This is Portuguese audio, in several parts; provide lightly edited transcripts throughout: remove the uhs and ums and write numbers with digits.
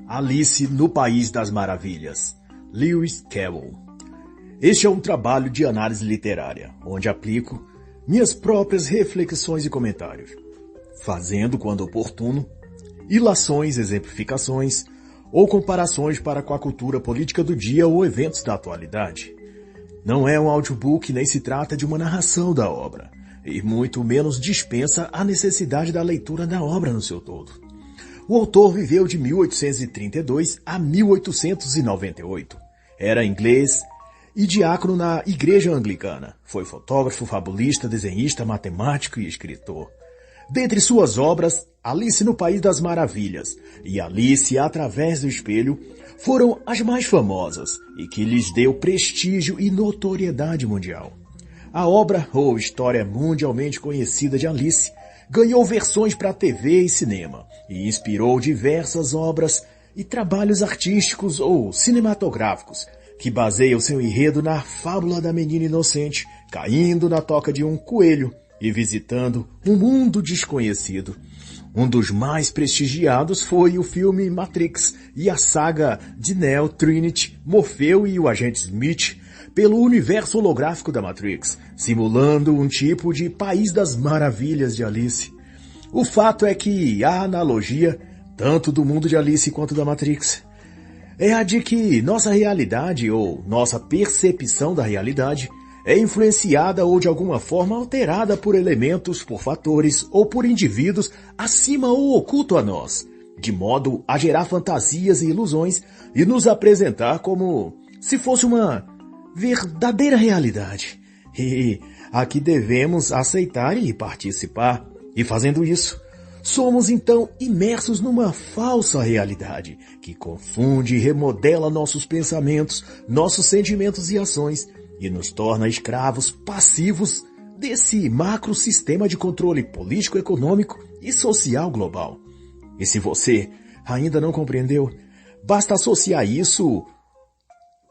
Alice no País das Maravilhas, Lewis Carroll. Este é um trabalho de análise literária, onde aplico minhas próprias reflexões e comentários, fazendo, quando oportuno, ilações, exemplificações ou comparações para com a cultura política do dia ou eventos da atualidade. Não é um audiobook nem se trata de uma narração da obra, e muito menos dispensa a necessidade da leitura da obra no seu todo. O autor viveu de 1832 a 1898. Era inglês e diácono na Igreja Anglicana. Foi fotógrafo, fabulista, desenhista, matemático e escritor. Dentre suas obras, Alice no País das Maravilhas e Alice através do Espelho foram as mais famosas e que lhes deu prestígio e notoriedade mundial. A obra, ou história mundialmente conhecida de Alice, ganhou versões para TV e cinema e inspirou diversas obras e trabalhos artísticos ou cinematográficos que baseiam seu enredo na fábula da menina inocente caindo na toca de um coelho e visitando um mundo desconhecido. Um dos mais prestigiados foi o filme Matrix e a saga de Neo, Trinity, Morfeu e o agente Smith pelo universo holográfico da Matrix, simulando um tipo de País das Maravilhas de Alice. O fato é que a analogia, tanto do mundo de Alice quanto da Matrix, é a de que nossa realidade ou nossa percepção da realidade é influenciada ou de alguma forma alterada por elementos, por fatores ou por indivíduos acima ou oculto a nós, de modo a gerar fantasias e ilusões e nos apresentar como se fosse uma verdadeira realidade. E a que devemos aceitar e participar. E fazendo isso, somos então imersos numa falsa realidade que confunde e remodela nossos pensamentos, nossos sentimentos e ações e nos torna escravos passivos desse macro sistema de controle político, econômico e social global. E se você ainda não compreendeu, basta associar isso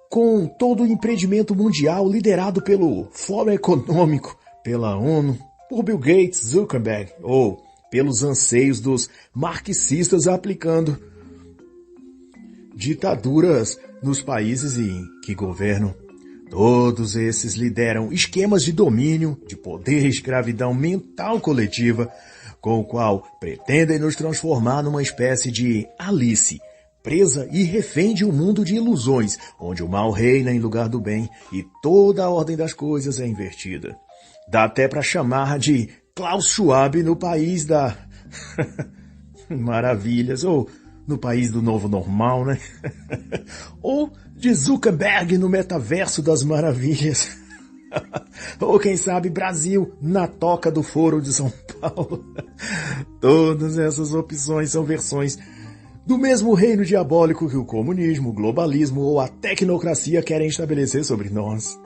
com todo o empreendimento mundial liderado pelo Fórum Econômico, pela ONU, por Bill Gates, Zuckerberg, ou pelos anseios dos marxistas aplicando ditaduras nos países em que governam. Todos esses lideram esquemas de domínio, de poder e escravidão mental coletiva, com o qual pretendem nos transformar numa espécie de Alice, presa e refém de um mundo de ilusões, onde o mal reina em lugar do bem e toda a ordem das coisas é invertida. Dá até para chamar de Klaus Schwab no país da maravilhas, ou no país do novo normal, né? Ou de Zuckerberg no metaverso das maravilhas. Ou quem sabe Brasil na toca do Foro de São Paulo. Todas essas opções são versões do mesmo reino diabólico que o comunismo, o globalismo ou a tecnocracia querem estabelecer sobre nós.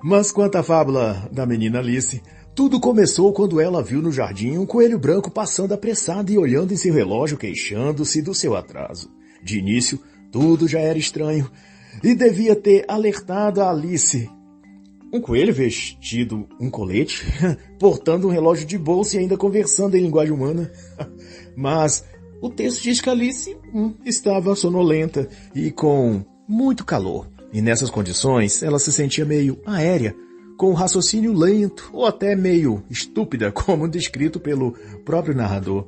Mas quanto à fábula da menina Alice, tudo começou quando ela viu no jardim um coelho branco passando apressado e olhando em seu relógio, queixando-se do seu atraso. De início, tudo já era estranho e devia ter alertado a Alice. Um coelho vestido um colete, portando um relógio de bolsa e ainda conversando em linguagem humana. Mas o texto diz que Alice estava sonolenta e com muito calor. E nessas condições, ela se sentia meio aérea, com um raciocínio lento ou até meio estúpida, como descrito pelo próprio narrador.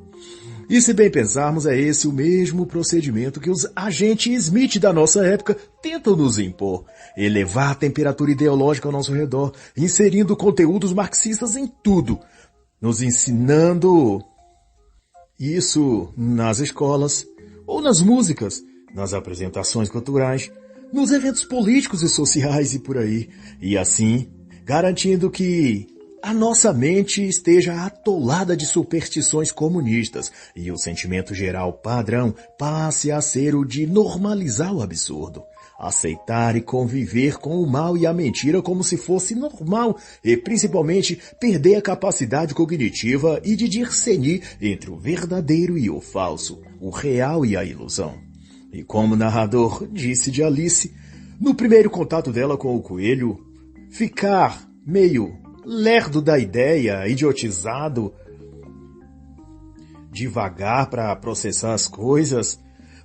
E se bem pensarmos, é esse o mesmo procedimento que os agentes Smith da nossa época tentam nos impor. Elevar a temperatura ideológica ao nosso redor, inserindo conteúdos marxistas em tudo, nos ensinando isso nas escolas, ou nas músicas, nas apresentações culturais, nos eventos políticos e sociais e por aí. E assim, garantindo que a nossa mente esteja atolada de superstições comunistas e o sentimento geral padrão passe a ser o de normalizar o absurdo. Aceitar e conviver com o mal e a mentira como se fosse normal e, principalmente, perder a capacidade cognitiva e de discernir entre o verdadeiro e o falso, o real e a ilusão. E como o narrador disse de Alice, no primeiro contato dela com o coelho, ficar meio lerdo da ideia, idiotizado, devagar para processar as coisas,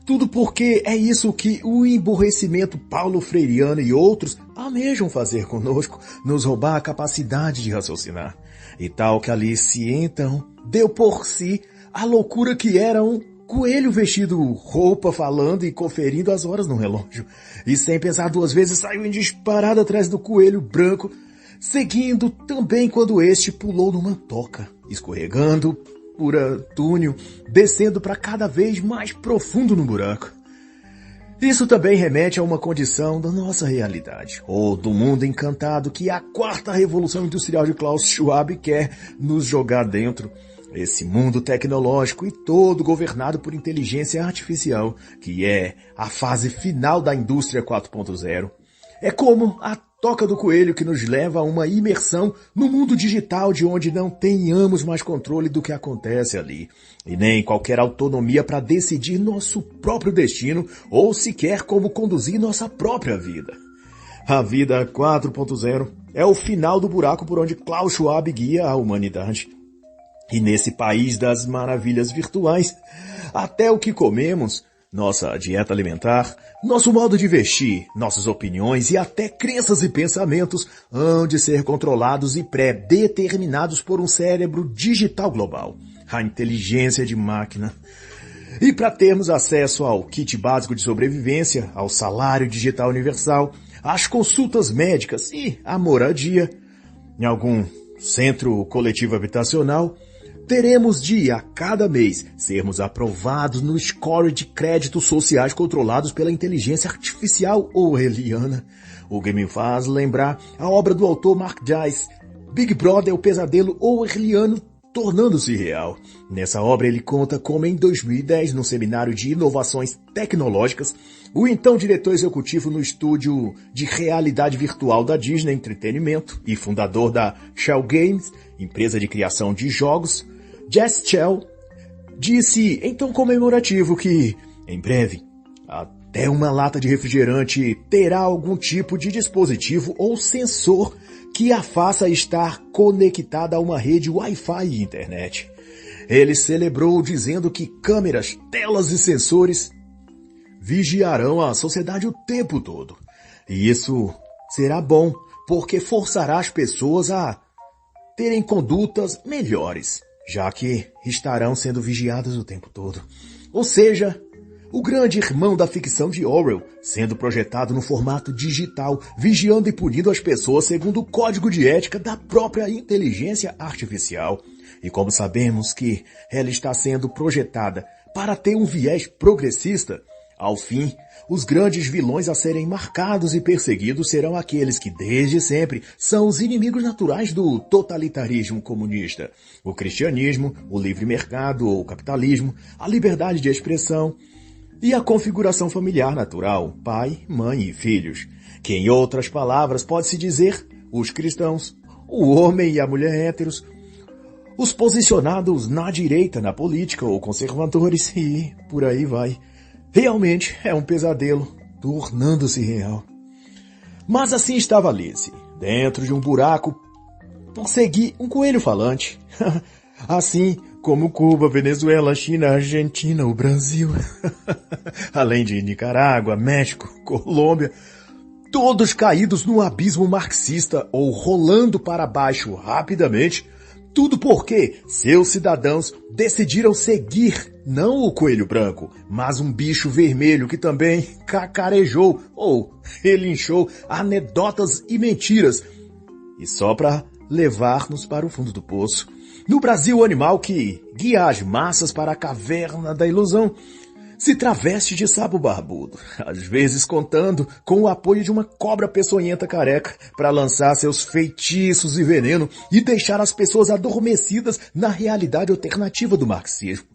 Tudo porque é isso que o emborrecimento paulo freiriano e outros almejam fazer conosco, nos roubar a capacidade de raciocinar. E tal que Alice, então, deu por si a loucura que era um coelho vestido roupa, falando e conferindo as horas no relógio. E sem pensar duas vezes, saiu em disparada atrás do coelho branco, seguindo também quando este pulou numa toca, escorregando por túnel, descendo para cada vez mais profundo no buraco. Isso também remete a uma condição da nossa realidade, ou do mundo encantado que a quarta revolução industrial de Klaus Schwab quer nos jogar dentro. Esse mundo tecnológico e todo governado por inteligência artificial, que é a fase final da indústria 4.0. É como a toca do coelho que nos leva a uma imersão no mundo digital de onde não tenhamos mais controle do que acontece ali, e nem qualquer autonomia para decidir nosso próprio destino ou sequer como conduzir nossa própria vida. A vida 4.0 é o final do buraco por onde Klaus Schwab guia a humanidade. E nesse país das maravilhas virtuais, até o que comemos, nossa dieta alimentar, nosso modo de vestir, nossas opiniões e até crenças e pensamentos hão de ser controlados e pré-determinados por um cérebro digital global, a inteligência de máquina. E para termos acesso ao kit básico de sobrevivência, ao salário digital universal, às consultas médicas e à moradia, em algum centro coletivo habitacional, teremos de, a cada mês, sermos aprovados no score de créditos sociais controlados pela inteligência artificial orwelliana. O que me faz lembrar a obra do autor Mark Dice, Big Brother, o pesadelo orwelliano tornando-se real. Nessa obra ele conta como em 2010, num seminário de inovações tecnológicas, o então diretor executivo no estúdio de realidade virtual da Disney Entretenimento e fundador da Shell Games, empresa de criação de jogos, Jess Shell, disse em tom comemorativo que, em breve, até uma lata de refrigerante terá algum tipo de dispositivo ou sensor que a faça estar conectada a uma rede Wi-Fi e internet. Ele celebrou dizendo que câmeras, telas e sensores vigiarão a sociedade o tempo todo. E isso será bom, porque forçará as pessoas a terem condutas melhores, já que estarão sendo vigiadas o tempo todo. Ou seja, o grande irmão da ficção de Orwell, sendo projetado no formato digital, vigiando e punindo as pessoas segundo o código de ética da própria inteligência artificial. E como sabemos que ela está sendo projetada para ter um viés progressista, ao fim, os grandes vilões a serem marcados e perseguidos serão aqueles que desde sempre são os inimigos naturais do totalitarismo comunista: o cristianismo, o livre mercado ou capitalismo, a liberdade de expressão e a configuração familiar natural, pai, mãe e filhos, que em outras palavras pode-se dizer os cristãos, o homem e a mulher héteros, os posicionados na direita na política ou conservadores e por aí vai. Realmente é um pesadelo, tornando-se real. Mas assim estava Alice, dentro de um buraco, por seguir um coelho falante. Assim como Cuba, Venezuela, China, Argentina, o Brasil. Além de Nicarágua, México, Colômbia, todos caídos no abismo marxista ou rolando para baixo rapidamente. Tudo porque seus cidadãos decidiram seguir não o coelho branco, mas um bicho vermelho que também cacarejou ou relinchou anedotas e mentiras. E só para levar-nos para o fundo do poço. No Brasil, o animal que guia as massas para a caverna da ilusão se traveste de sapo barbudo, às vezes contando com o apoio de uma cobra peçonhenta careca para lançar seus feitiços e veneno e deixar as pessoas adormecidas na realidade alternativa do marxismo.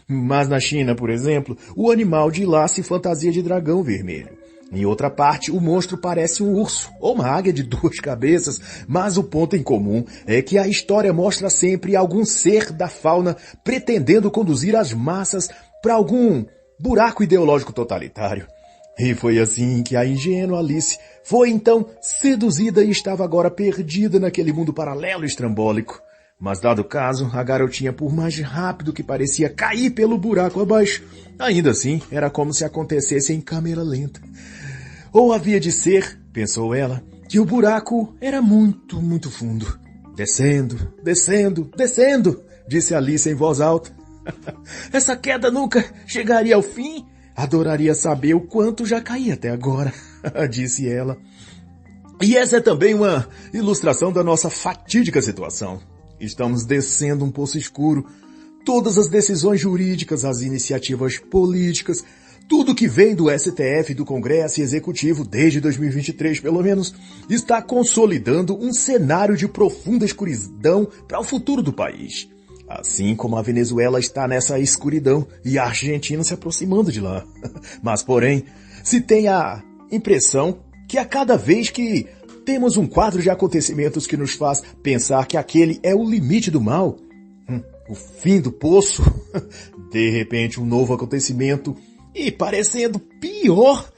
Mas na China, por exemplo, o animal de lá se fantasia de dragão vermelho. Em outra parte, o monstro parece um urso ou uma águia de 2 cabeças, mas o ponto em comum é que a história mostra sempre algum ser da fauna pretendendo conduzir as massas para algum buraco ideológico totalitário. E foi assim que a ingênua Alice foi então seduzida e estava agora perdida naquele mundo paralelo e estrambólico. Mas dado o caso, a garotinha, por mais rápido que parecia cair pelo buraco abaixo, ainda assim era como se acontecesse em câmera lenta. Ou havia de ser, pensou ela, que o buraco era muito, muito fundo. Descendo, descendo, descendo, disse Alice em voz alta. Essa queda nunca chegaria ao fim? Adoraria saber o quanto já caí até agora, disse ela. E essa é também uma ilustração da nossa fatídica situação. Estamos descendo um poço escuro. Todas as decisões jurídicas, as iniciativas políticas, tudo que vem do STF, do Congresso e Executivo, desde 2023 pelo menos, está consolidando um cenário de profunda escuridão para o futuro do país. Assim como a Venezuela está nessa escuridão e a Argentina se aproximando de lá. Mas, porém, se tem a impressão que a cada vez que temos um quadro de acontecimentos que nos faz pensar que aquele é o limite do mal, o fim do poço, de repente um novo acontecimento, e parecendo pior,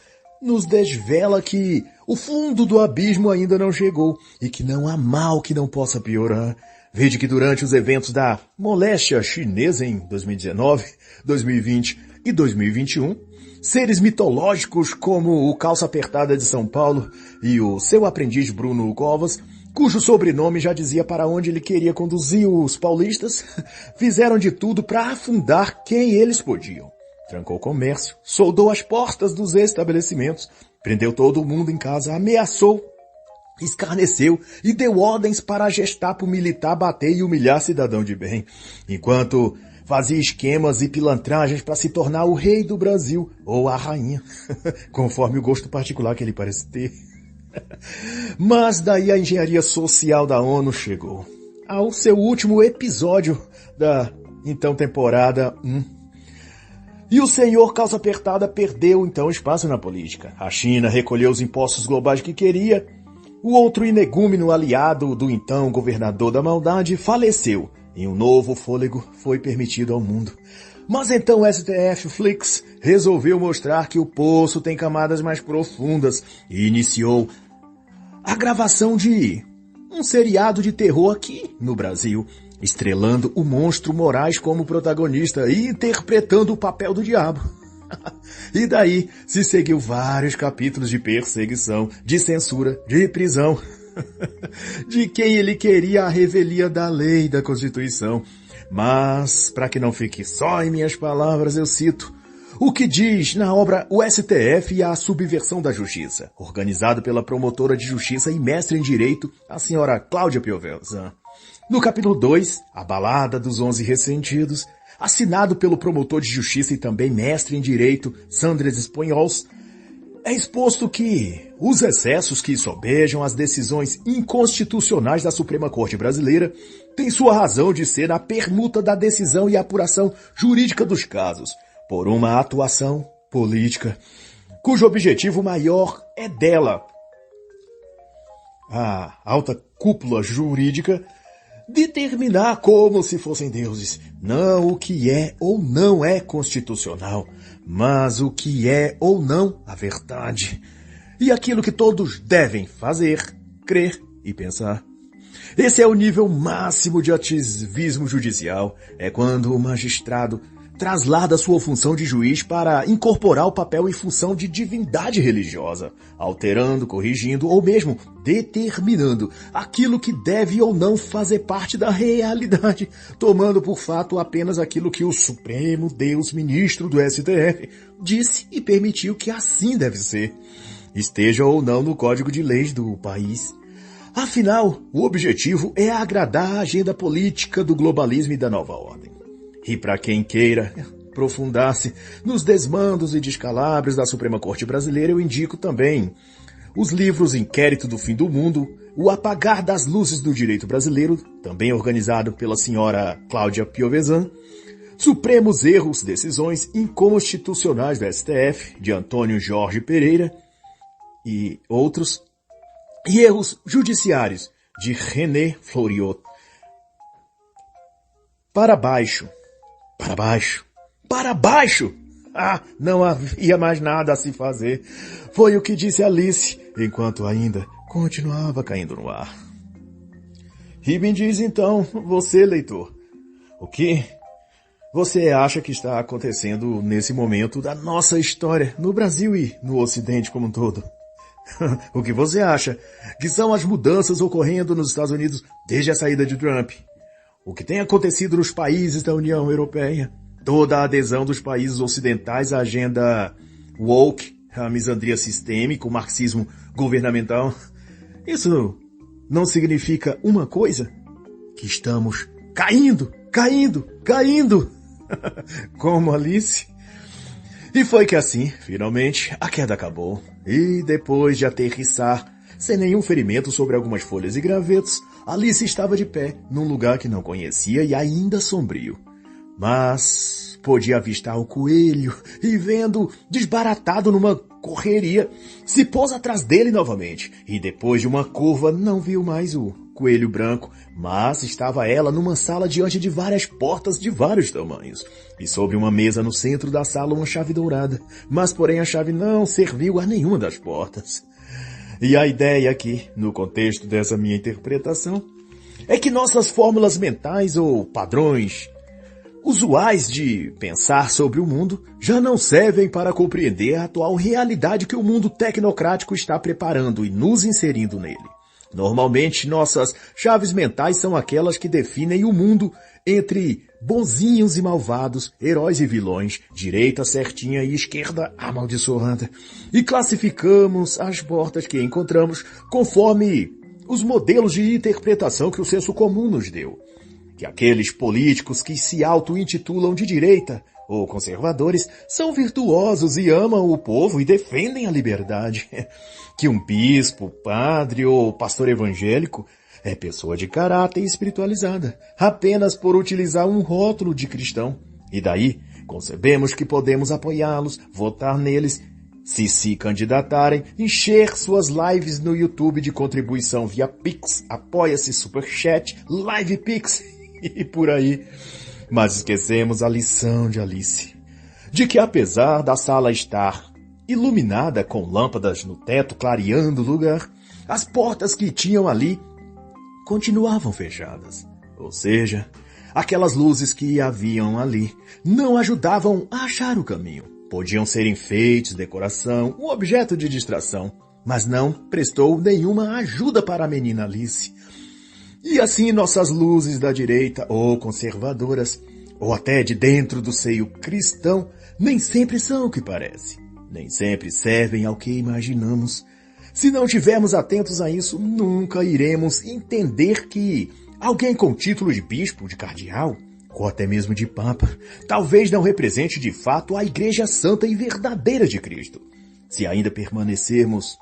nos desvela que o fundo do abismo ainda não chegou e que não há mal que não possa piorar. Vede que durante os eventos da moléstia chinesa em 2019, 2020 e 2021, seres mitológicos como o Calça Apertada de São Paulo e o seu aprendiz Bruno Covas, cujo sobrenome já dizia para onde ele queria conduzir os paulistas, fizeram de tudo para afundar quem eles podiam. Trancou o comércio, soldou as portas dos estabelecimentos, prendeu todo mundo em casa, ameaçou, escarneceu e deu ordens para a Gestapo militar bater e humilhar cidadão de bem, enquanto fazia esquemas e pilantragens para se tornar o rei do Brasil ou a rainha, conforme o gosto particular que ele parece ter. Mas daí a engenharia social da ONU chegou ao seu último episódio da então temporada 1. E o senhor Calça Apertada perdeu então espaço na política. A China recolheu os impostos globais que queria. O outro inegúmeno aliado do então governador da maldade faleceu e um novo fôlego foi permitido ao mundo. Mas então o STF Flix resolveu mostrar que o poço tem camadas mais profundas e iniciou a gravação de um seriado de terror aqui no Brasil, estrelando o monstro Moraes como protagonista e interpretando o papel do diabo. E daí se seguiu vários capítulos de perseguição, de censura, de prisão, de quem ele queria a revelia da lei e da Constituição. Mas, para que não fique só em minhas palavras, eu cito o que diz na obra O STF e a Subversão da Justiça, organizado pela promotora de justiça e mestre em direito, a senhora Cláudia Piovesan. No capítulo 2, A Balada dos 11 Ressentidos, assinado pelo promotor de justiça e também mestre em direito, Sandres Espanhols, é exposto que os excessos que sobejam as decisões inconstitucionais da Suprema Corte Brasileira têm sua razão de ser na permuta da decisão e apuração jurídica dos casos, por uma atuação política, cujo objetivo maior é dela, a alta cúpula jurídica, determinar como se fossem deuses, não o que é ou não é constitucional, mas o que é ou não a verdade, e aquilo que todos devem fazer, crer e pensar. Esse é o nível máximo de ativismo judicial, é quando o magistrado traslada sua função de juiz para incorporar o papel em função de divindade religiosa, alterando, corrigindo ou mesmo determinando aquilo que deve ou não fazer parte da realidade, tomando por fato apenas aquilo que o Supremo Deus Ministro do STF disse e permitiu que assim deve ser, esteja ou não no Código de Leis do país. Afinal, o objetivo é agradar a agenda política do globalismo e da nova ordem. E para quem queira aprofundar-se nos desmandos e descalabros da Suprema Corte Brasileira, eu indico também os livros Inquérito do Fim do Mundo, O Apagar das Luzes do Direito Brasileiro, também organizado pela senhora Cláudia Piovesan, Supremos Erros, Decisões Inconstitucionais do STF, de Antônio Jorge Pereira, e outros, e Erros Judiciários, de René Floriot. Para baixo. Para baixo! Para baixo! Ah, não havia mais nada a se fazer. Foi o que disse Alice, enquanto ainda continuava caindo no ar. E me diz então, você, leitor, o que você acha que está acontecendo nesse momento da nossa história no Brasil e no Ocidente como um todo? O que você acha que são as mudanças ocorrendo nos Estados Unidos desde a saída de Trump? O que tem acontecido nos países da União Europeia? Toda a adesão dos países ocidentais à agenda woke, a misandria sistêmica, o marxismo governamental. Isso não significa uma coisa? Que estamos caindo. Como Alice. E foi que assim, finalmente, a queda acabou. E depois de aterrissar, sem nenhum ferimento sobre algumas folhas e gravetos, Alice estava de pé, num lugar que não conhecia e ainda sombrio. Mas podia avistar o coelho e, vendo desbaratado numa correria, se pôs atrás dele novamente. E depois de uma curva, não viu mais o coelho branco, mas estava ela numa sala diante de várias portas de vários tamanhos. E sobre uma mesa no centro da sala uma chave dourada, mas porém a chave não serviu a nenhuma das portas. E a ideia aqui, no contexto dessa minha interpretação, é que nossas fórmulas mentais ou padrões usuais de pensar sobre o mundo já não servem para compreender a atual realidade que o mundo tecnocrático está preparando e nos inserindo nele. Normalmente, nossas chaves mentais são aquelas que definem o mundo entre bonzinhos e malvados, heróis e vilões, direita certinha e esquerda amaldiçoada. E classificamos as portas que encontramos conforme os modelos de interpretação que o senso comum nos deu. Que aqueles políticos que se auto-intitulam de direita ou conservadores são virtuosos e amam o povo e defendem a liberdade. Que um bispo, padre ou pastor evangélico é pessoa de caráter espiritualizada, apenas por utilizar um rótulo de cristão. E daí, concebemos que podemos apoiá-los, votar neles, se candidatarem, encher suas lives no YouTube de contribuição via Pix, Apoia-se, Superchat, Live Pix e por aí. Mas esquecemos a lição de Alice, de que apesar da sala estar iluminada com lâmpadas no teto clareando o lugar, as portas que tinham ali continuavam fechadas. Ou seja, aquelas luzes que haviam ali não ajudavam a achar o caminho. Podiam ser enfeites, decoração, um objeto de distração, mas não prestou nenhuma ajuda para a menina Alice. E assim nossas luzes da direita ou conservadoras, ou até de dentro do seio cristão, nem sempre são o que parece. Nem sempre servem ao que imaginamos. Se não estivermos atentos a isso, nunca iremos entender que alguém com título de bispo, de cardeal, ou até mesmo de papa, talvez não represente de fato a Igreja Santa e Verdadeira de Cristo. Se ainda permanecermos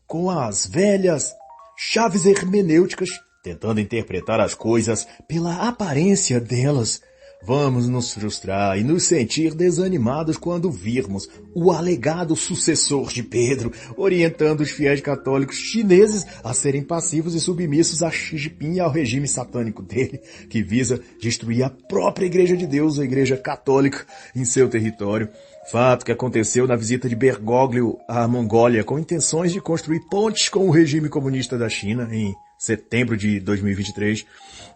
com as velhas chaves hermenêuticas, tentando interpretar as coisas pela aparência delas, vamos nos frustrar e nos sentir desanimados quando virmos o alegado sucessor de Pedro orientando os fiéis católicos chineses a serem passivos e submissos a Xi Jinping e ao regime satânico dele, que visa destruir a própria Igreja de Deus, a Igreja Católica, em seu território. Fato que aconteceu na visita de Bergoglio à Mongólia com intenções de construir pontes com o regime comunista da China em setembro de 2023.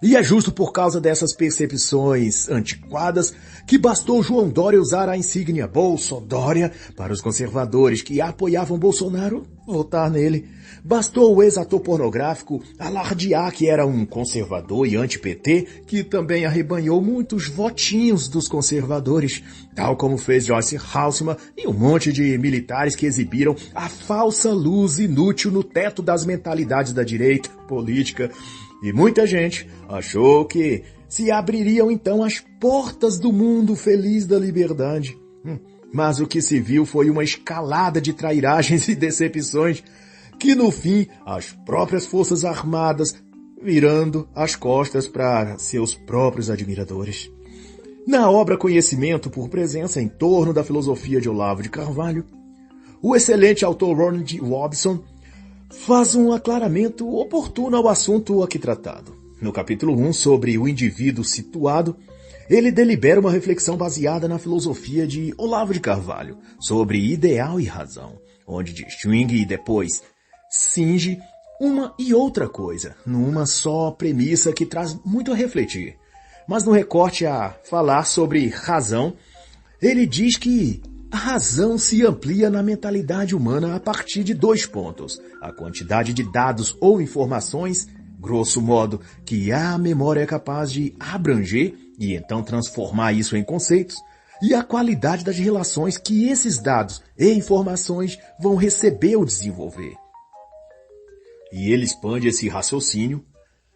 E é justo por causa dessas percepções antiquadas que bastou João Dória usar a insígnia Bolsodória para os conservadores que apoiavam Bolsonaro votar nele. Bastou o ex-ator pornográfico alardear que era um conservador e anti-PT, que também arrebanhou muitos votinhos dos conservadores, tal como fez Joyce Halseman e um monte de militares que exibiram a falsa luz inútil no teto das mentalidades da direita política. E muita gente achou que se abririam então as portas do mundo feliz da liberdade. Mas o que se viu foi uma escalada de trairagens e decepções que no fim as próprias forças armadas virando as costas para seus próprios admiradores. Na obra Conhecimento por Presença em torno da filosofia de Olavo de Carvalho, o excelente autor Ronald Robson faz um aclaramento oportuno ao assunto aqui tratado. No capítulo 1, sobre o indivíduo situado, ele delibera uma reflexão baseada na filosofia de Olavo de Carvalho sobre ideal e razão, onde distingue e depois cinge uma e outra coisa, numa só premissa que traz muito a refletir. Mas no recorte a falar sobre razão, ele diz que a razão se amplia na mentalidade humana a partir de 2 pontos. A quantidade de dados ou informações, grosso modo, que a memória é capaz de abranger e então transformar isso em conceitos, e a qualidade das relações que esses dados e informações vão receber ou desenvolver. E ele expande esse raciocínio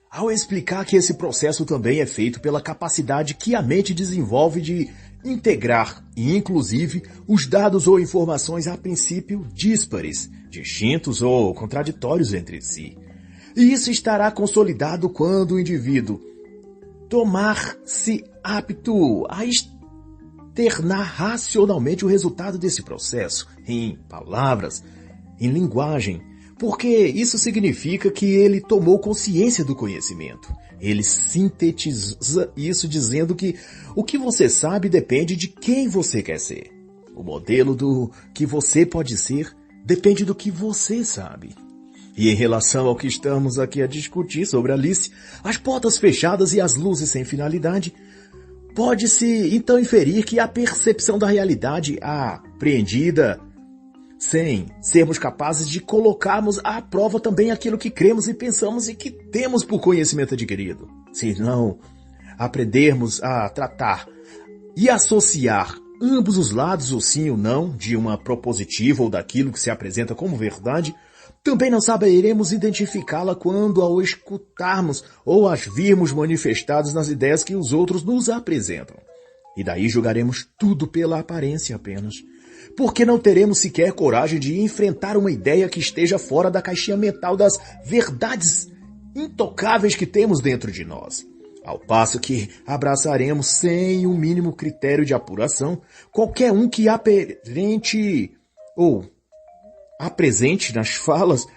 ao explicar que esse processo também é feito pela capacidade que a mente desenvolve de integrar e, inclusive, os dados ou informações a princípio díspares, distintos ou contraditórios entre si. E isso estará consolidado quando o indivíduo tomar-se apto a externar racionalmente o resultado desse processo, em palavras, em linguagem, porque isso significa que ele tomou consciência do conhecimento. Ele sintetiza isso dizendo que o que você sabe depende de quem você quer ser. O modelo do que você pode ser depende do que você sabe. E em relação ao que estamos aqui a discutir sobre Alice, as portas fechadas e as luzes sem finalidade, pode-se então inferir que a percepção da realidade apreendida sem sermos capazes de colocarmos à prova também aquilo que cremos e pensamos e que temos por conhecimento adquirido. Se não aprendermos a tratar e associar ambos os lados, o sim e o não, de uma propositiva ou daquilo que se apresenta como verdade, também não saberemos identificá-la quando ao escutarmos ou as virmos manifestadas nas ideias que os outros nos apresentam. E daí julgaremos tudo pela aparência apenas, porque não teremos sequer coragem de enfrentar uma ideia que esteja fora da caixinha mental das verdades intocáveis que temos dentro de nós. Ao passo que abraçaremos sem o mínimo critério de apuração qualquer um que apresente nas falas,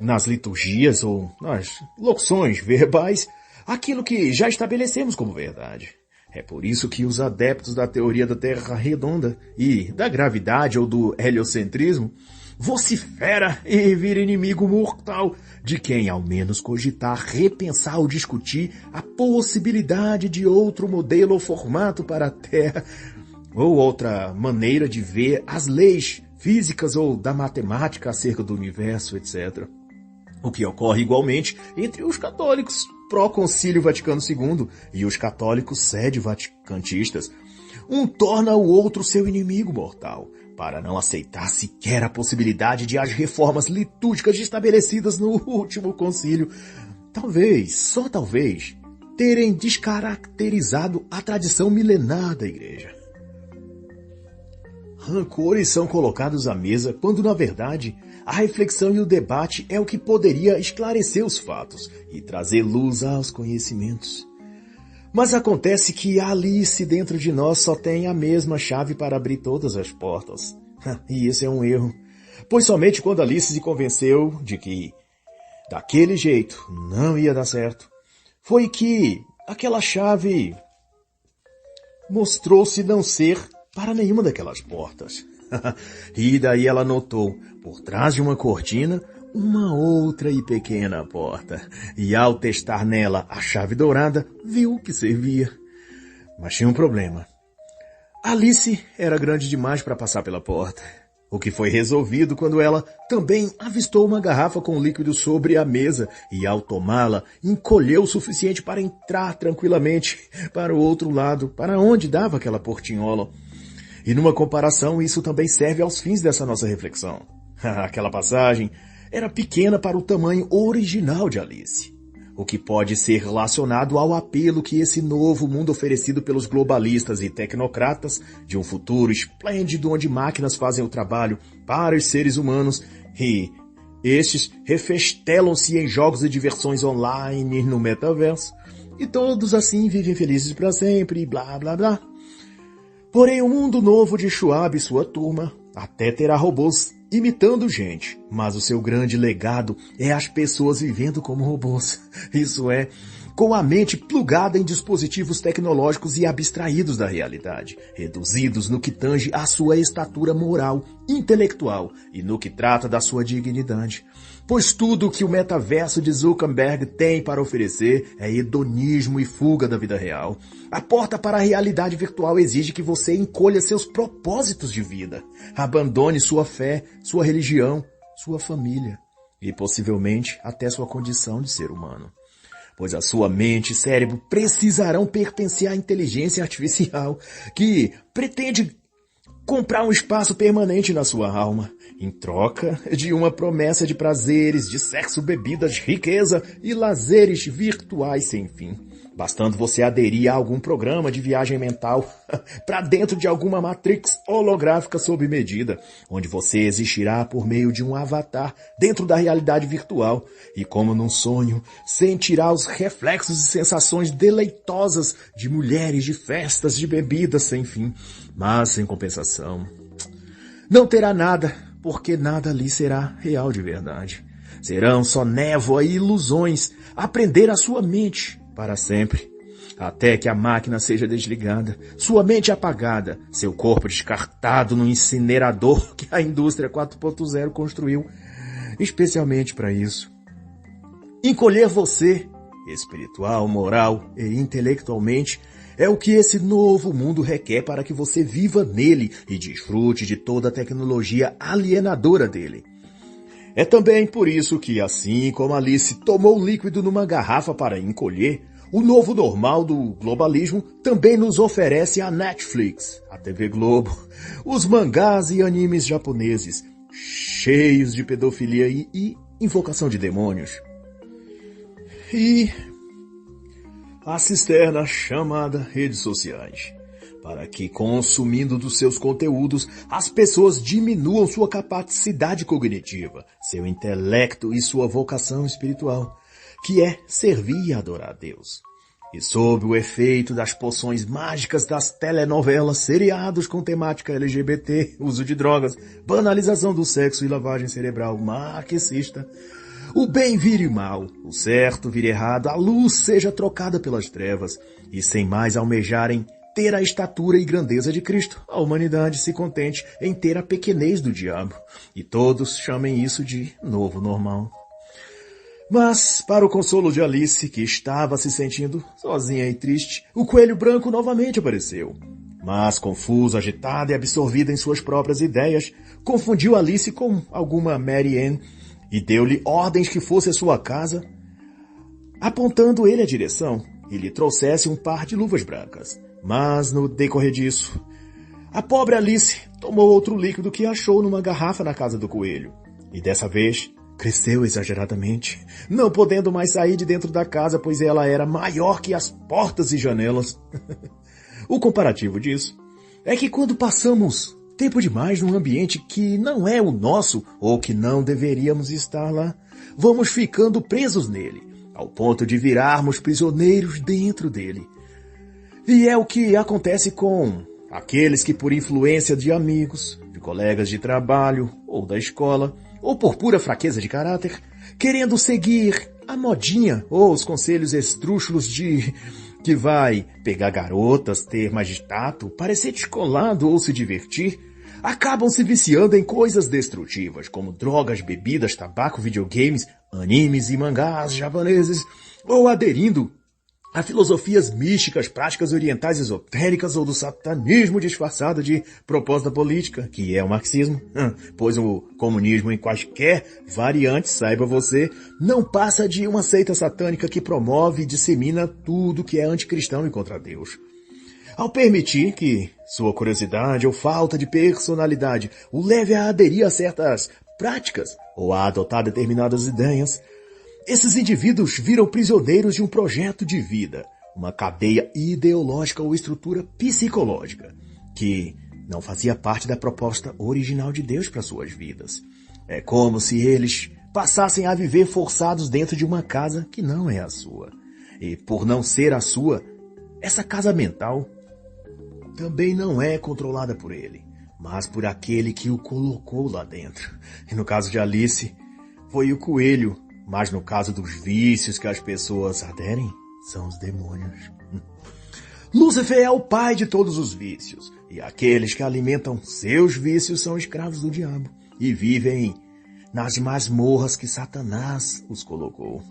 nas liturgias ou nas locuções verbais aquilo que já estabelecemos como verdade. É por isso que os adeptos da teoria da Terra redonda e da gravidade ou do heliocentrismo vocifera e vira inimigo mortal de quem ao menos cogitar, repensar ou discutir a possibilidade de outro modelo ou formato para a Terra ou outra maneira de ver as leis físicas ou da matemática acerca do universo, etc. O que ocorre igualmente entre os católicos pró-concílio Vaticano II e os católicos sede-vaticantistas. Um torna o outro seu inimigo mortal, para não aceitar sequer a possibilidade de as reformas litúrgicas estabelecidas no último concílio, talvez, só talvez, terem descaracterizado a tradição milenar da Igreja. Rancores são colocados à mesa quando, na verdade, a reflexão e o debate é o que poderia esclarecer os fatos e trazer luz aos conhecimentos. Mas acontece que a Alice dentro de nós só tem a mesma chave para abrir todas as portas. E isso é um erro, pois somente quando Alice se convenceu de que daquele jeito não ia dar certo, foi que aquela chave mostrou-se não ser para nenhuma daquelas portas. E daí ela notou, por trás de uma cortina, uma outra e pequena porta. E ao testar nela a chave dourada, viu que servia. Mas tinha um problema. Alice era grande demais para passar pela porta. O que foi resolvido quando ela também avistou uma garrafa com líquido sobre a mesa e ao tomá-la, encolheu o suficiente para entrar tranquilamente para o outro lado, para onde dava aquela portinhola. E numa comparação, isso também serve aos fins dessa nossa reflexão. Aquela passagem era pequena para o tamanho original de Alice, o que pode ser relacionado ao apelo que esse novo mundo oferecido pelos globalistas e tecnocratas de um futuro esplêndido onde máquinas fazem o trabalho para os seres humanos e estes refestelam-se em jogos e diversões online no metaverso e todos assim vivem felizes para sempre, blá blá blá. Porém, o mundo novo de Schwab e sua turma até terá robôs imitando gente, mas o seu grande legado é as pessoas vivendo como robôs. Isso é, com a mente plugada em dispositivos tecnológicos e abstraídos da realidade, reduzidos no que tange à sua estatura moral, intelectual e no que trata da sua dignidade. pois tudo o que o metaverso de Zuckerberg tem para oferecer é hedonismo e fuga da vida real. A porta para a realidade virtual exige que você encolha seus propósitos de vida, abandone sua fé, sua religião, sua família e possivelmente até sua condição de ser humano. Pois a sua mente e cérebro precisarão pertencer à inteligência artificial que pretende comprar um espaço permanente na sua alma, em troca de uma promessa de prazeres, de sexo, bebidas, riqueza e lazeres virtuais sem fim. Bastando você aderir a algum programa de viagem mental para dentro de alguma matrix holográfica sob medida, onde você existirá por meio de um avatar dentro da realidade virtual e, como num sonho, sentirá os reflexos e sensações deleitosas de mulheres, de festas, de bebidas sem fim. Mas, em compensação, não terá nada, porque nada ali será real de verdade. Serão só névoa e ilusões a prender a sua mente para sempre, até que a máquina seja desligada, sua mente apagada, seu corpo descartado no incinerador que a indústria 4.0 construiu especialmente para isso. Encolher você, espiritual, moral e intelectualmente, é o que esse novo mundo requer para que você viva nele e desfrute de toda a tecnologia alienadora dele. É também por isso que, assim como Alice tomou líquido numa garrafa para encolher, o novo normal do globalismo também nos oferece a Netflix, a TV Globo, os mangás e animes japoneses, cheios de pedofilia e invocação de demônios. E a cisterna chamada redes sociais, para que, consumindo dos seus conteúdos, as pessoas diminuam sua capacidade cognitiva, seu intelecto e sua vocação espiritual, que é servir e adorar a Deus. E sob o efeito das poções mágicas das telenovelas, seriados com temática LGBT, uso de drogas, banalização do sexo e lavagem cerebral marxista, o bem vire mal, o certo vire errado, a luz seja trocada pelas trevas, e sem mais almejarem ter a estatura e grandeza de Cristo, a humanidade se contente em ter a pequenez do diabo, e todos chamem isso de novo normal. Mas, para o consolo de Alice, que estava se sentindo sozinha e triste, o coelho branco novamente apareceu. Mas, confusa, agitada e absorvida em suas próprias ideias, confundiu Alice com alguma Mary Ann e deu-lhe ordens que fosse à sua casa, apontando ele a direção e lhe trouxesse um par de luvas brancas. Mas, no decorrer disso, a pobre Alice tomou outro líquido que achou numa garrafa na casa do coelho. E dessa vez, cresceu exageradamente, não podendo mais sair de dentro da casa, pois ela era maior que as portas e janelas. O comparativo disso é que quando passamos tempo demais num ambiente que não é o nosso ou que não deveríamos estar lá, vamos ficando presos nele, ao ponto de virarmos prisioneiros dentro dele. E é o que acontece com aqueles que, por influência de amigos, de colegas de trabalho ou da escola, ou por pura fraqueza de caráter, querendo seguir a modinha ou os conselhos esdrúxulos de que vai pegar garotas, ter mais tato, parecer descolado ou se divertir, acabam se viciando em coisas destrutivas, como drogas, bebidas, tabaco, videogames, animes e mangás japoneses, ou aderindo a filosofias místicas, práticas orientais esotéricas ou do satanismo disfarçado de proposta política, que é o marxismo, pois o comunismo em quaisquer variantes, saiba você, não passa de uma seita satânica que promove e dissemina tudo que é anticristão e contra Deus. Ao permitir que sua curiosidade ou falta de personalidade o leve a aderir a certas práticas ou a adotar determinadas ideias, esses indivíduos viram prisioneiros de um projeto de vida, uma cadeia ideológica ou estrutura psicológica, que não fazia parte da proposta original de Deus para suas vidas. É como se eles passassem a viver forçados dentro de uma casa que não é a sua. E por não ser a sua, essa casa mental também não é controlada por ele, mas por aquele que o colocou lá dentro. E no caso de Alice, foi o coelho. Mas no caso dos vícios que as pessoas aderem, são os demônios. Lúcifer é o pai de todos os vícios, e aqueles que alimentam seus vícios são escravos do diabo, e vivem nas masmorras que Satanás os colocou.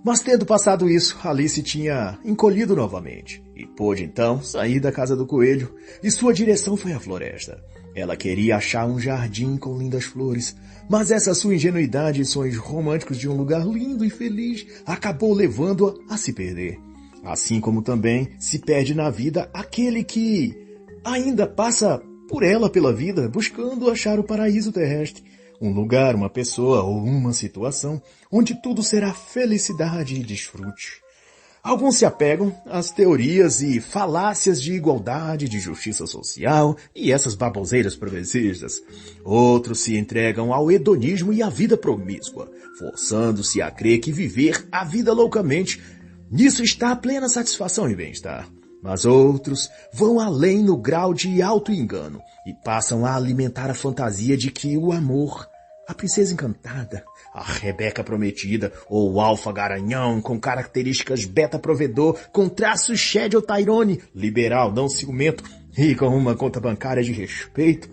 Mas tendo passado isso, Alice tinha encolhido novamente e pôde então sair da casa do coelho e sua direção foi a floresta. Ela queria achar um jardim com lindas flores, mas essa sua ingenuidade e sonhos românticos de um lugar lindo e feliz acabou levando-a a se perder. Assim como também se perde na vida aquele que ainda passa por ela pela vida buscando achar o paraíso terrestre. Um lugar, uma pessoa ou uma situação onde tudo será felicidade e desfrute. Alguns se apegam às teorias e falácias de igualdade, de justiça social e essas baboseiras progressistas. Outros se entregam ao hedonismo e à vida promíscua, forçando-se a crer que viver a vida loucamente, nisso está a plena satisfação e bem-estar. Mas outros vão além no grau de auto-engano e passam a alimentar a fantasia de que o amor, a princesa encantada, a Rebeca prometida ou o alfa garanhão com características beta-provedor com traços Schedule Tyrone, liberal, não ciumento e com uma conta bancária de respeito,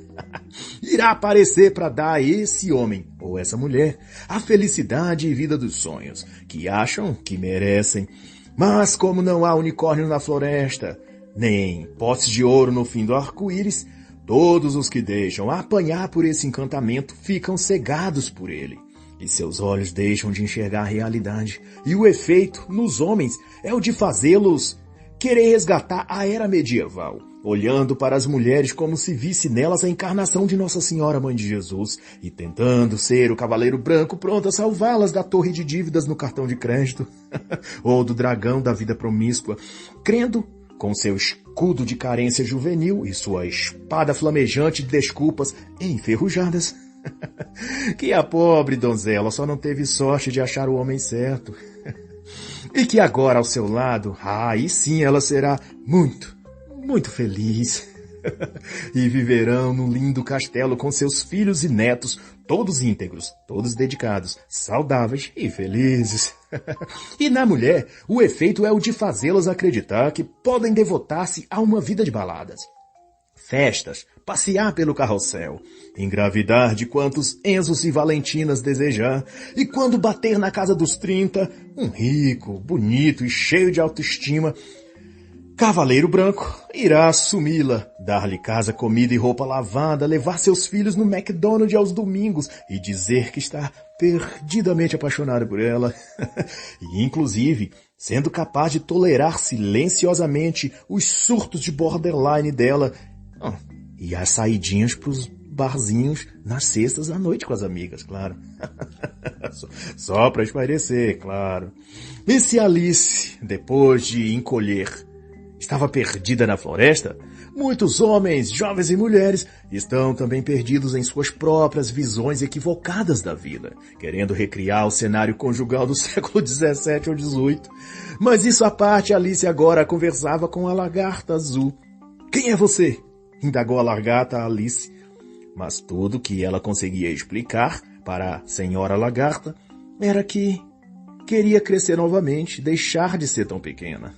irá aparecer para dar a esse homem ou essa mulher a felicidade e vida dos sonhos que acham que merecem. Mas como não há unicórnio na floresta, nem potes de ouro no fim do arco-íris, todos os que deixam apanhar por esse encantamento ficam cegados por ele. E seus olhos deixam de enxergar a realidade. E o efeito nos homens é o de fazê-los querer resgatar a era medieval, olhando para as mulheres como se visse nelas a encarnação de Nossa Senhora Mãe de Jesus e tentando ser o cavaleiro branco pronto a salvá-las da torre de dívidas no cartão de crédito ou do dragão da vida promíscua, crendo com seu escudo de carência juvenil e sua espada flamejante de desculpas enferrujadas que a pobre donzela só não teve sorte de achar o homem certo. E que agora ao seu lado, aí sim ela será muito, muito feliz. E viverão num lindo castelo com seus filhos e netos, todos íntegros, todos dedicados, saudáveis e felizes. E na mulher, o efeito é o de fazê-las acreditar que podem devotar-se a uma vida de baladas, festas, passear pelo carrossel, engravidar de quantos Enzos e Valentinas desejar, e quando bater na casa dos 30, um rico, bonito e cheio de autoestima, cavaleiro branco irá assumi-la, dar-lhe casa, comida e roupa lavada, levar seus filhos no McDonald's aos domingos e dizer que está perdidamente apaixonado por ela. E inclusive, sendo capaz de tolerar silenciosamente os surtos de borderline dela, e as saidinhas pros barzinhos nas sextas à noite com as amigas, claro. Só para espairecer, claro. E se Alice, depois de encolher, estava perdida na floresta, muitos homens, jovens e mulheres estão também perdidos em suas próprias visões equivocadas da vida, querendo recriar o cenário conjugal do século XVII ou XVIII. Mas isso à parte, Alice agora conversava com a lagarta azul. Quem é você? Indagou a lagarta a Alice. Mas tudo que ela conseguia explicar para a senhora lagarta era que queria crescer novamente, deixar de ser tão pequena.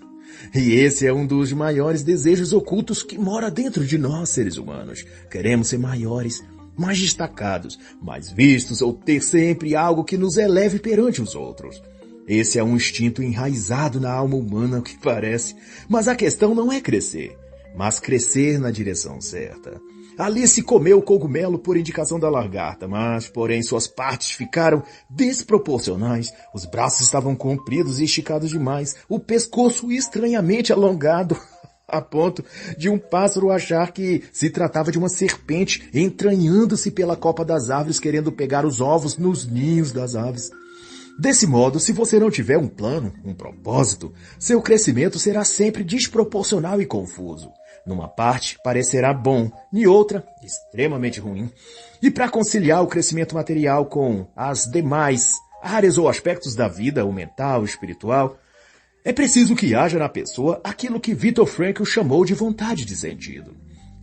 E esse é um dos maiores desejos ocultos que mora dentro de nós, seres humanos. Queremos ser maiores, mais destacados, mais vistos ou ter sempre algo que nos eleve perante os outros. Esse é um instinto enraizado na alma humana, o que parece. Mas a questão não é crescer, mas crescer na direção certa. Alice comeu o cogumelo por indicação da lagarta, mas, porém, suas partes ficaram desproporcionais. Os braços estavam compridos e esticados demais, o pescoço estranhamente alongado, a ponto de um pássaro achar que se tratava de uma serpente entranhando-se pela copa das árvores, querendo pegar os ovos nos ninhos das aves. Desse modo, se você não tiver um plano, um propósito, seu crescimento será sempre desproporcional e confuso. Numa parte, parecerá bom, em outra, extremamente ruim. E para conciliar o crescimento material com as demais áreas ou aspectos da vida, o mental, o espiritual, é preciso que haja na pessoa aquilo que Viktor Frankl chamou de vontade de sentido.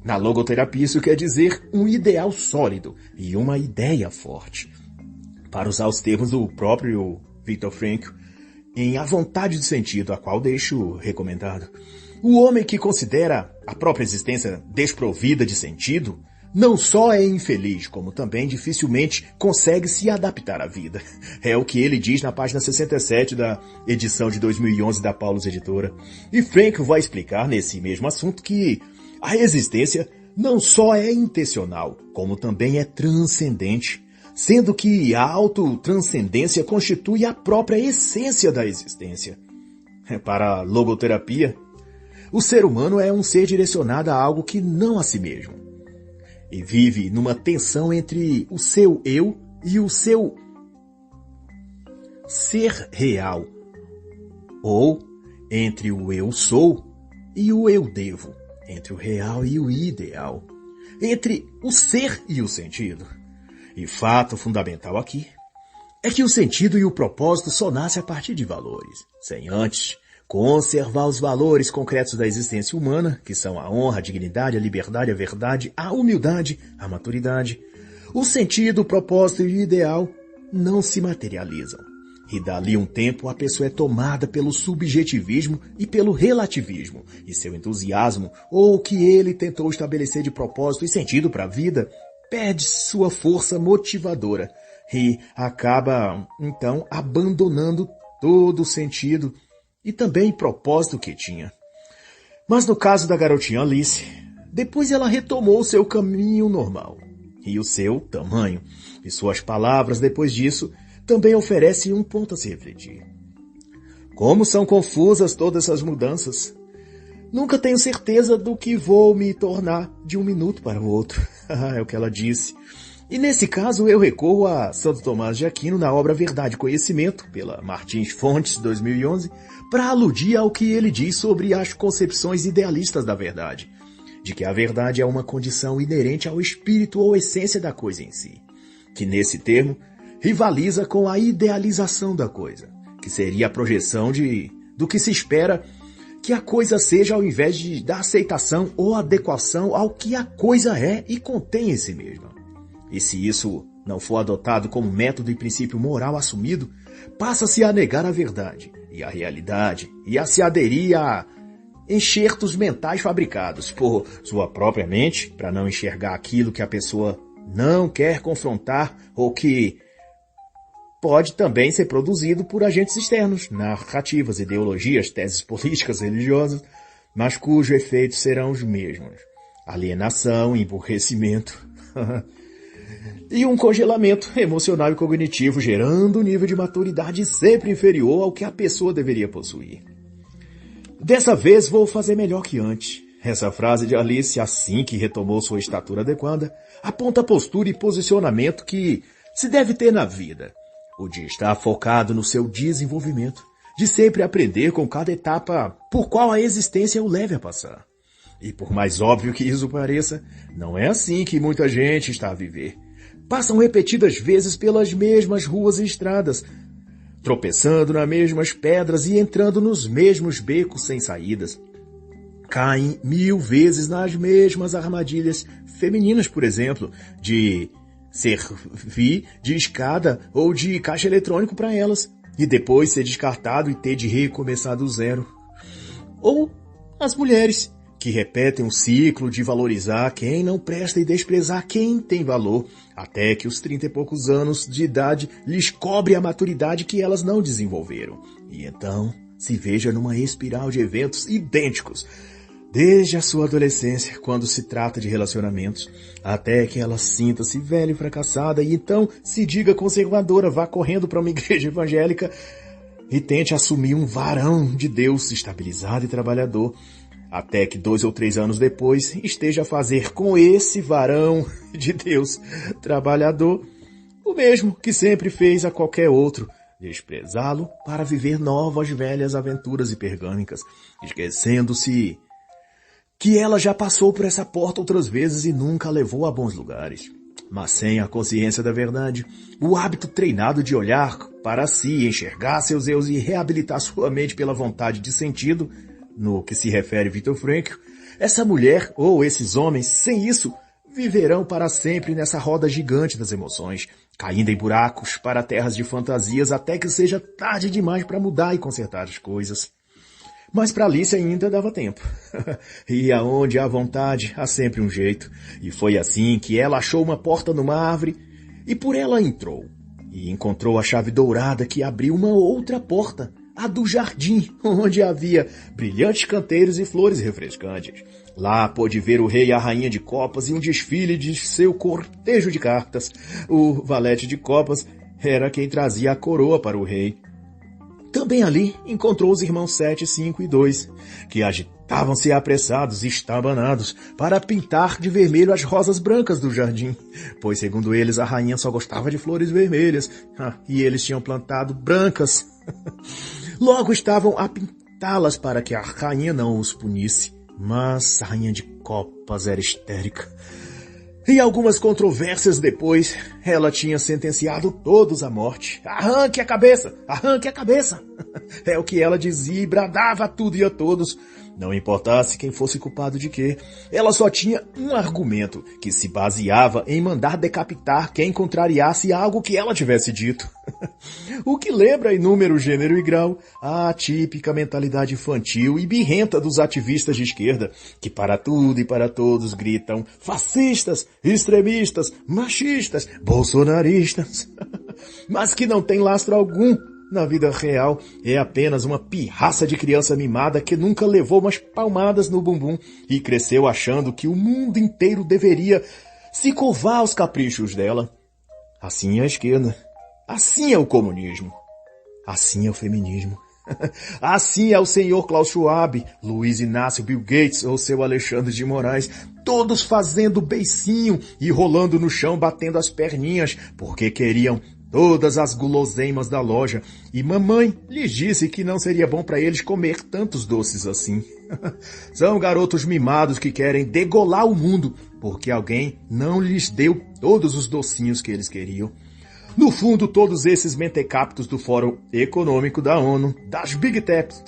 Na logoterapia, isso quer dizer um ideal sólido e uma ideia forte. Para usar os termos do próprio Viktor Frankl, em A Vontade de Sentido, a qual deixo recomendado, o homem que considera a própria existência desprovida de sentido não só é infeliz, como também dificilmente consegue se adaptar à vida. É o que ele diz na página 67 da edição de 2011 da Paulus Editora. E Frankl vai explicar nesse mesmo assunto que a existência não só é intencional, como também é transcendente, sendo que a autotranscendência constitui a própria essência da existência. Para a logoterapia, o ser humano é um ser direcionado a algo que não a si mesmo, e vive numa tensão entre o seu eu e o seu ser real, ou entre o eu sou e o eu devo, entre o real e o ideal, entre o ser e o sentido. E fato fundamental aqui é que o sentido e o propósito só nascem a partir de valores, sem antes conservar os valores concretos da existência humana, que são a honra, a dignidade, a liberdade, a verdade, a humildade, a maturidade. O sentido, o propósito e o ideal não se materializam. E dali um tempo a pessoa é tomada pelo subjetivismo e pelo relativismo, e seu entusiasmo, ou o que ele tentou estabelecer de propósito e sentido para a vida, perde sua força motivadora e acaba, então, abandonando todo o sentido e também propósito que tinha. Mas no caso da garotinha Alice, depois ela retomou seu caminho normal e o seu tamanho, e suas palavras depois disso também oferecem um ponto a se refletir. Como são confusas todas essas mudanças. Nunca tenho certeza do que vou me tornar de um minuto para o outro. É o que ela disse. E nesse caso eu recorro a Santo Tomás de Aquino na obra Verdade e Conhecimento, pela Martins Fontes, 2011, para aludir ao que ele diz sobre as concepções idealistas da verdade, de que a verdade é uma condição inerente ao espírito ou essência da coisa em si, que nesse termo rivaliza com a idealização da coisa, que seria a projeção do que se espera que a coisa seja ao invés da aceitação ou adequação ao que a coisa é e contém em si mesma. E se isso não for adotado como método e princípio moral assumido, passa-se a negar a verdade e a realidade e a se aderir a enxertos mentais fabricados por sua própria mente para não enxergar aquilo que a pessoa não quer confrontar ou que pode também ser produzido por agentes externos, narrativas, ideologias, teses políticas, religiosas, mas cujos efeitos serão os mesmos. Alienação, emburrecimento e um congelamento emocional e cognitivo, gerando um nível de maturidade sempre inferior ao que a pessoa deveria possuir. Dessa vez vou fazer melhor que antes. Essa frase de Alice, assim que retomou sua estatura adequada, aponta a postura e posicionamento que se deve ter na vida. O de estar focado no seu desenvolvimento, de sempre aprender com cada etapa por qual a existência o leve a passar. E por mais óbvio que isso pareça, não é assim que muita gente está a viver. Passam repetidas vezes pelas mesmas ruas e estradas, tropeçando nas mesmas pedras e entrando nos mesmos becos sem saídas. Caem 1000 vezes nas mesmas armadilhas femininas, por exemplo, de servir de escada ou de caixa eletrônico para elas, e depois ser descartado e ter de recomeçar do zero. Ou as mulheres, que repetem o ciclo de valorizar quem não presta e desprezar quem tem valor, até que os 30 e poucos anos de idade lhes cobre a maturidade que elas não desenvolveram. E então se veja numa espiral de eventos idênticos, desde a sua adolescência, quando se trata de relacionamentos, até que ela sinta-se velha e fracassada e então se diga conservadora, vá correndo para uma igreja evangélica e tente assumir um varão de Deus estabilizado e trabalhador, até que 2 ou 3 anos depois esteja a fazer com esse varão de Deus trabalhador o mesmo que sempre fez a qualquer outro, desprezá-lo para viver novas velhas aventuras hipergâmicas, esquecendo-se que ela já passou por essa porta outras vezes e nunca a levou a bons lugares. Mas sem a consciência da verdade, o hábito treinado de olhar para si, enxergar seus erros e reabilitar sua mente pela vontade de sentido, no que se refere Viktor Frankl, essa mulher ou esses homens, sem isso, viverão para sempre nessa roda gigante das emoções, caindo em buracos para terras de fantasias até que seja tarde demais para mudar e consertar as coisas. Mas para Alice ainda dava tempo. E aonde há vontade, há sempre um jeito. E foi assim que ela achou uma porta numa árvore e por ela entrou. E encontrou a chave dourada que abriu uma outra porta, a do jardim, onde havia brilhantes canteiros e flores refrescantes. Lá pôde ver o rei e a rainha de copas e um desfile de seu cortejo de cartas. O valete de copas era quem trazia a coroa para o rei. Também ali encontrou os irmãos 7, 5 e 2, que agitavam-se apressados e estabanados para pintar de vermelho as rosas brancas do jardim, pois segundo eles a rainha só gostava de flores vermelhas, e eles tinham plantado brancas. Logo estavam a pintá-las para que a rainha não os punisse, mas a rainha de copas era histérica. E algumas controvérsias depois, ela tinha sentenciado todos à morte. Arranque a cabeça! Arranque a cabeça! É o que ela dizia e bradava a tudo e a todos. Não importasse quem fosse culpado de quê. Ela só tinha um argumento, que se baseava em mandar decapitar quem contrariasse algo que ela tivesse dito. O que lembra em número, gênero e grau a típica mentalidade infantil e birrenta dos ativistas de esquerda, que para tudo e para todos gritam fascistas, extremistas, machistas, bolsonaristas, mas que não tem lastro algum. Na vida real, é apenas uma pirraça de criança mimada que nunca levou umas palmadas no bumbum e cresceu achando que o mundo inteiro deveria se curvar aos caprichos dela. Assim é a esquerda. Assim é o comunismo. Assim é o feminismo. Assim é o senhor Klaus Schwab, Luiz Inácio Bill Gates ou seu Alexandre de Moraes, todos fazendo beicinho e rolando no chão batendo as perninhas, porque queriam todas as guloseimas da loja, e mamãe lhes disse que não seria bom para eles comer tantos doces assim. São garotos mimados que querem degolar o mundo, porque alguém não lhes deu todos os docinhos que eles queriam. No fundo, todos esses mentecaptos do Fórum Econômico da ONU, das Big Techs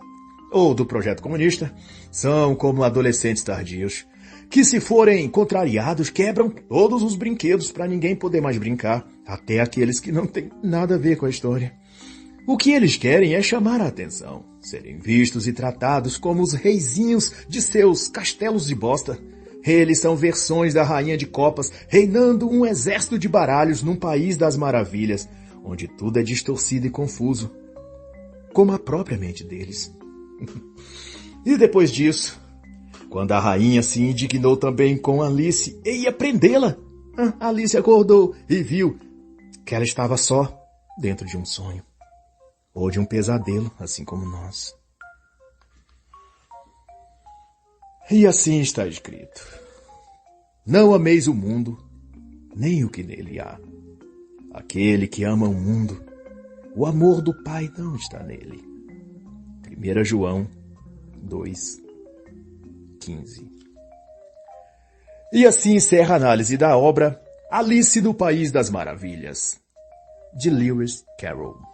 ou do Projeto Comunista, são como adolescentes tardios, que se forem contrariados quebram todos os brinquedos para ninguém poder mais brincar, até aqueles que não têm nada a ver com a história. O que eles querem é chamar a atenção, serem vistos e tratados como os reizinhos de seus castelos de bosta. Eles são versões da rainha de copas, reinando um exército de baralhos num país das maravilhas, onde tudo é distorcido e confuso, como a própria mente deles. E depois disso, quando a rainha se indignou também com Alice e ia prendê-la, Alice acordou e viu que ela estava só dentro de um sonho, ou de um pesadelo, assim como nós. E assim está escrito: não ameis o mundo, nem o que nele há. Aquele que ama o mundo, o amor do Pai não está nele. 1 João 2:15. E assim encerra a análise da obra Alice no País das Maravilhas, de Lewis Carroll.